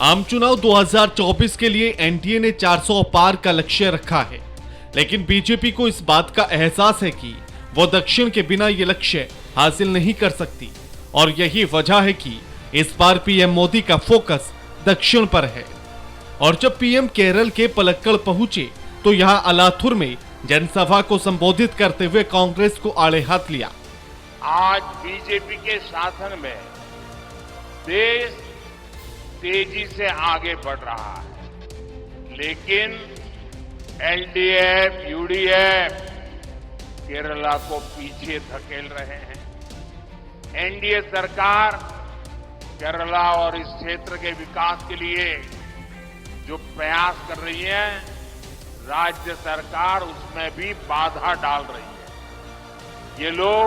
आम चुनाव 2024 के लिए एनडीए ने 400 पार का लक्ष्य रखा है, लेकिन बीजेपी को इस बात का एहसास है कि वो दक्षिण के बिना ये लक्ष्य हासिल नहीं कर सकती और यही वजह है कि इस बार पीएम मोदी का फोकस दक्षिण पर है। और जब पीएम केरल के पलक्कड़ पहुंचे तो यहां अलाथुर में जनसभा को संबोधित करते हुए कांग्रेस को आड़े हाथ लिया। आज बीजेपी के शासन में देश तेजी से आगे बढ़ रहा है, लेकिन एलडीएफ, यूडीएफ केरला को पीछे धकेल रहे हैं। एनडीए सरकार केरला और इस क्षेत्र के विकास के लिए जो प्रयास कर रही है, राज्य सरकार उसमें भी बाधा डाल रही है। ये लोग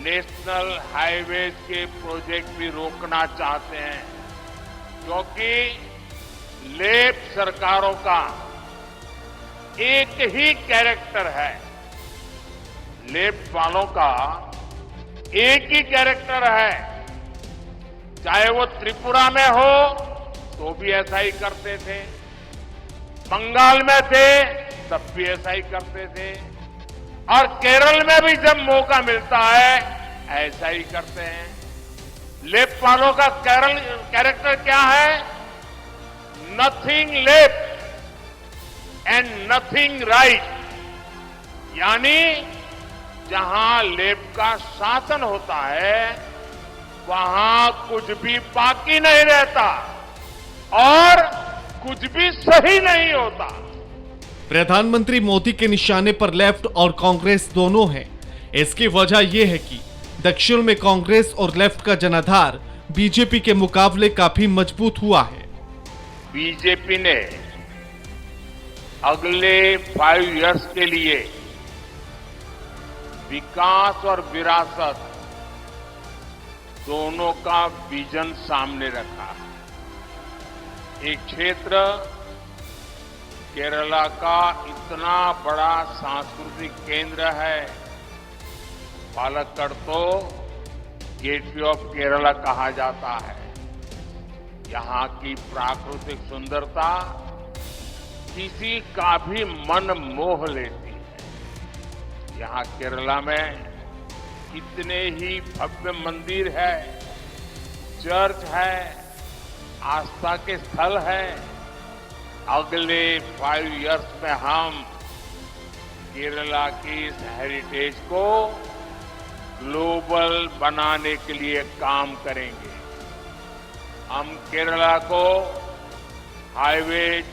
नेशनल हाईवेज के प्रोजेक्ट भी रोकना चाहते हैं, क्योंकि लेफ्ट सरकारों का एक ही कैरेक्टर है। लेफ्ट वालों का एक ही कैरेक्टर है, चाहे वो त्रिपुरा में हो तो भी ऐसा ही करते थे, बंगाल में थे तब भी ऐसा ही करते थे, और केरल में भी जब मौका मिलता है ऐसा ही करते हैं। लेफ्ट वालों का कैरेक्टर क्या है? Nothing left and nothing right, यानी जहां लेफ्ट का शासन होता है वहां कुछ भी बाकी नहीं रहता और कुछ भी सही नहीं होता। प्रधानमंत्री मोदी के निशाने पर लेफ्ट और कांग्रेस दोनों हैं। इसकी वजह यह है कि दक्षिण में कांग्रेस और लेफ्ट का जनाधार बीजेपी के मुकाबले काफी मजबूत हुआ है। बीजेपी ने अगले 5 इयर्स के लिए विकास और विरासत दोनों का विजन सामने रखा। एक क्षेत्र केरला का इतना बड़ा सांस्कृतिक केंद्र है, पालक्कड़ तो गेटवे ऑफ केरला कहा जाता है। यहाँ की प्राकृतिक सुंदरता किसी का भी मन मोह लेती है। यहाँ केरला में कितने ही भव्य मंदिर है, चर्च है, आस्था के स्थल है। अगले 5 इयर्स में हम केरला की इस हेरिटेज को ग्लोबल बनाने के लिए काम करेंगे। हम केरला को हाईवेज,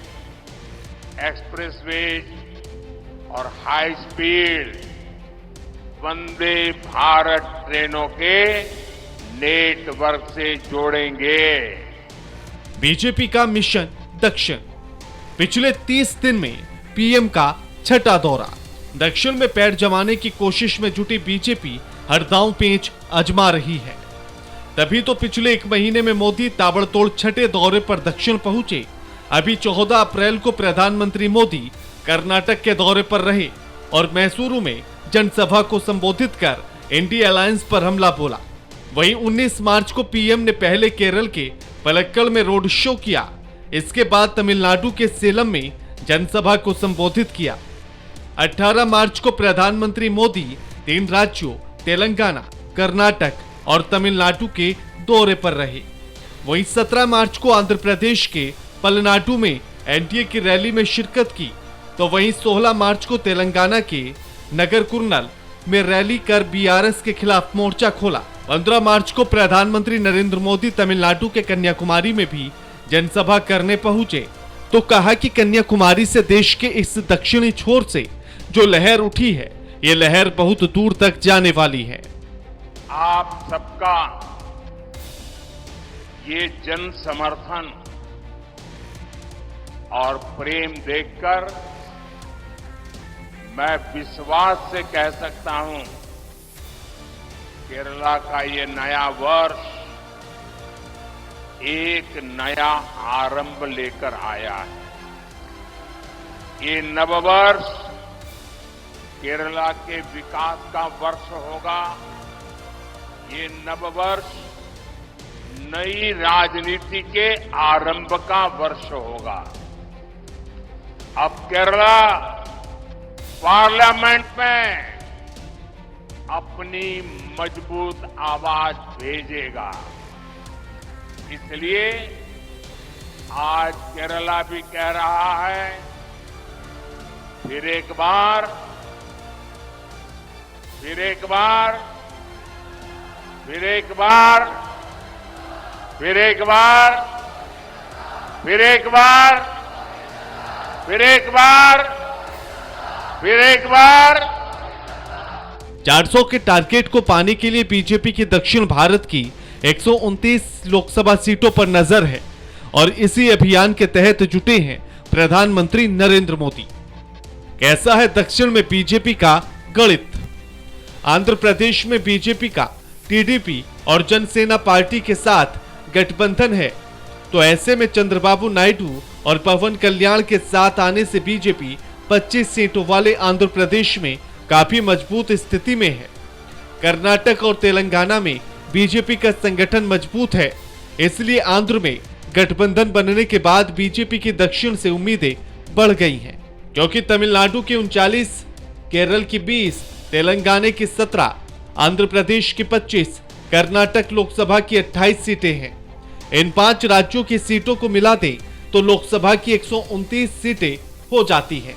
एक्सप्रेसवेज और हाई स्पीड वंदे भारत ट्रेनों के नेटवर्क से जोड़ेंगे। बीजेपी का मिशन दक्षिण। पिछले 30 दिन में पीएम का 6ठा दौरा। दक्षिण में पैर जमाने की कोशिश में जुटी बीजेपी हर दांव पेच आजमा रही है। तभी तो पिछले 1 महीने में मोदी ताबड़तोड़ 6ठे दौरे पर दक्षिण पहुंचे। अभी 14 अप्रैल को प्रधानमंत्री मोदी कर्नाटक के दौरे पर रहे और मैसूरू में जनसभा को संबोधित कर इंडिया अलायंस पर हमला बोला। वहीं 19 मार्च को पीएम ने पहले केरल के पलक्कड़ में रोड शो किया। इसके बाद तमिलनाडु के सेलम में जनसभा को संबोधित किया। 18 मार्च को प्रधानमंत्री मोदी 3 राज्यों तेलंगाना, कर्नाटक और तमिलनाडु के दौरे पर रहे। वहीं 17 मार्च को आंध्र प्रदेश के पलनाडु में एनडीए की रैली में शिरकत की, तो वहीं 16 मार्च को तेलंगाना के नगर कुर्नल में रैली कर बीआरएस के खिलाफ मोर्चा खोला। 15 मार्च को प्रधानमंत्री नरेंद्र मोदी तमिलनाडु के कन्याकुमारी में भी जनसभा करने पहुंचे, तो कहा कि कन्याकुमारी से देश के इस दक्षिणी छोर से जो लहर उठी है, ये लहर बहुत दूर तक जाने वाली है। आप सबका ये जन समर्थन और प्रेम देखकर मैं विश्वास से कह सकता हूं, केरला का ये नया वर्ष एक नया आरंभ लेकर आया है। ये नववर्ष केरला के विकास का वर्ष होगा। ये नववर्ष नई राजनीति के आरंभ का वर्ष होगा। अब केरला पार्लियामेंट में अपनी मजबूत आवाज भेजेगा। इसलिए आज केरला भी कह रहा है, फिर एक बार, फिर एक बार, फिर एक बार, फिर एक बार, फिर एक बार, फिर एक बार, फिर एक बार। 400 के टारगेट को पाने के लिए बीजेपी की दक्षिण भारत की 129 लोकसभा सीटों पर नजर है और इसी अभियान के तहत जुटे हैं प्रधानमंत्री नरेंद्र मोदी। कैसा है दक्षिण में बीजेपी का गणित? आंध्र प्रदेश में बीजेपी का टीडीपी और जनसेना पार्टी के साथ गठबंधन है, तो ऐसे में चंद्रबाबू नायडू और पवन कल्याण के साथ आने से बीजेपी 25 सीटों वाले आंध्र प्रदेश में काफी मजबूत स्थिति में है। कर्नाटक और तेलंगाना में बीजेपी का संगठन मजबूत है, इसलिए आंध्र में गठबंधन बनने के बाद बीजेपी की दक्षिण से उम्मीदें बढ़ गई हैं, क्योंकि तमिलनाडु की 39, केरल की 20, तेलंगाना की 17, आंध्र प्रदेश की 25, कर्नाटक लोकसभा की 28 सीटें हैं। इन 5 राज्यों की सीटों को मिला दें तो लोकसभा की 129 सीटें हो जाती हैं।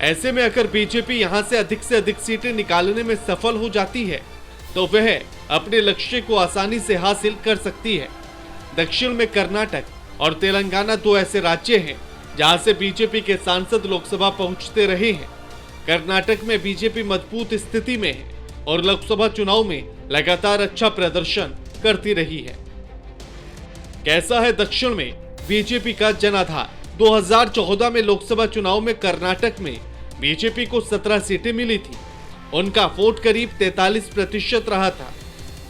ऐसे में अगर बीजेपी यहां से अधिक सीटें निकालने में सफल हो जाती है तो वह अपने लक्ष्य को आसानी से हासिल कर सकती है। दक्षिण में कर्नाटक और तेलंगाना 2 ऐसे राज्य हैं जहां से बीजेपी के सांसद लोकसभा पहुंचते रहे हैं। कर्नाटक में बीजेपी मजबूत स्थिति में है और लोकसभा चुनाव में लगातार अच्छा प्रदर्शन करती रही है। कैसा है दक्षिण में बीजेपी का जनाधार? 2014 में लोकसभा चुनाव में कर्नाटक में बीजेपी को 17 सीटें मिली थी। उनका वोट करीब 43% रहा था।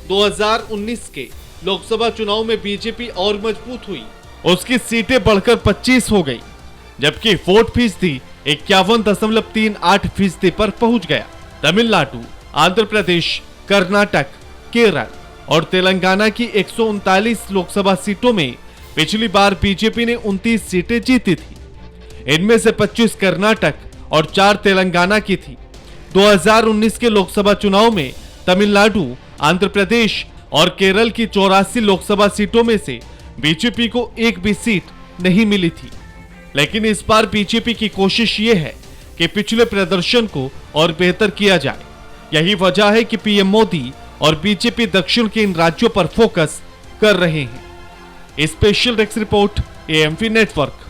2019 के लोकसभा चुनाव में बीजेपी और मजबूत हुई, उसकी सीटें बढ़कर 25 हो गई, जबकि वोट फीसदी 51.38% पर पहुंच गया। तमिलनाडु, आंध्र प्रदेश, कर्नाटक, केरल और तेलंगाना की 139 लोकसभा सीटों में पिछली बार बीजेपी ने 29 सीटें जीती थी। इनमें से 25 कर्नाटक और 4 तेलंगाना की थी। 2019 के लोकसभा चुनाव में तमिलनाडु, आंध्र प्रदेश और केरल की 84 लोकसभा सीटों में से बीजेपी को एक भी सीट नहीं मिली थी। लेकिन इस बार बीजेपी की कोशिश ये है कि पिछले प्रदर्शन को और बेहतर किया जाए। यही वजह है कि पीएम मोदी और बीजेपी दक्षिण के इन राज्यों पर फोकस कर रहे हैं। Special desk report, AMP network.